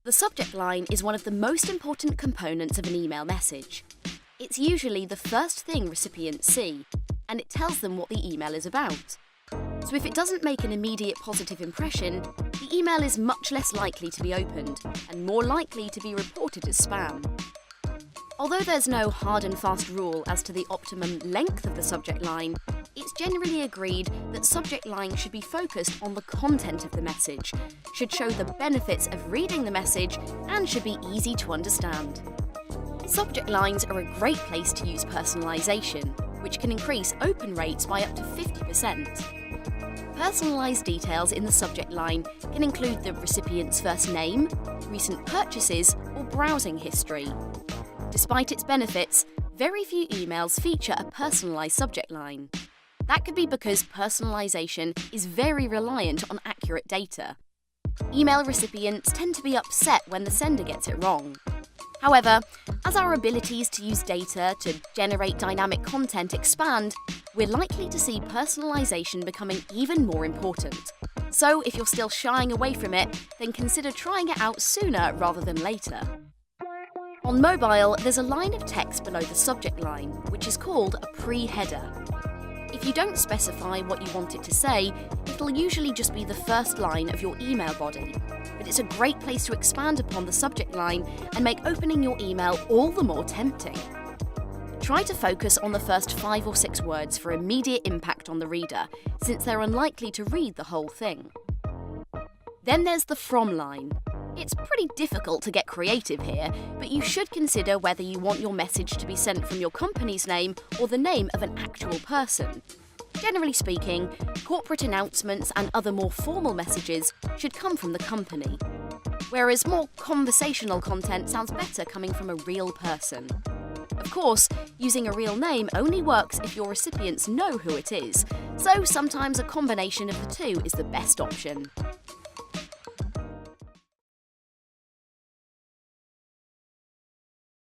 The subject line is one of the most important components of an email message. It's usually the first thing recipients see, and it tells them what the email is about. So if it doesn't make an immediate positive impression, the email is much less likely to be opened, and more likely to be reported as spam. Although there's no hard and fast rule as to the optimum length of the subject line, it's generally agreed that subject lines should be focused on the content of the message, should show the benefits of reading the message, and should be easy to understand. Subject lines are a great place to use personalisation, which can increase open rates by up to 50%. Personalised details in the subject line can include the recipient's first name, recent purchases, or browsing history. Despite its benefits, very few emails feature a personalised subject line. That could be because personalisation is very reliant on accurate data. Email recipients tend to be upset when the sender gets it wrong. However, as our abilities to use data to generate dynamic content expand, we're likely to see personalisation becoming even more important. So if you're still shying away from it, then consider trying it out sooner rather than later. On mobile, there's a line of text below the subject line, which is called a pre-header. If you don't specify what you want it to say, it'll usually just be the first line of your email body. But it's a great place to expand upon the subject line and make opening your email all the more tempting. Try to focus on the first 5 or 6 words for immediate impact on the reader, since they're unlikely to read the whole thing. Then there's the from line. It's pretty difficult to get creative here, but you should consider whether you want your message to be sent from your company's name or the name of an actual person. Generally speaking, corporate announcements and other more formal messages should come from the company, whereas more conversational content sounds better coming from a real person. Of course, using a real name only works if your recipients know who it is, so sometimes a combination of the two is the best option.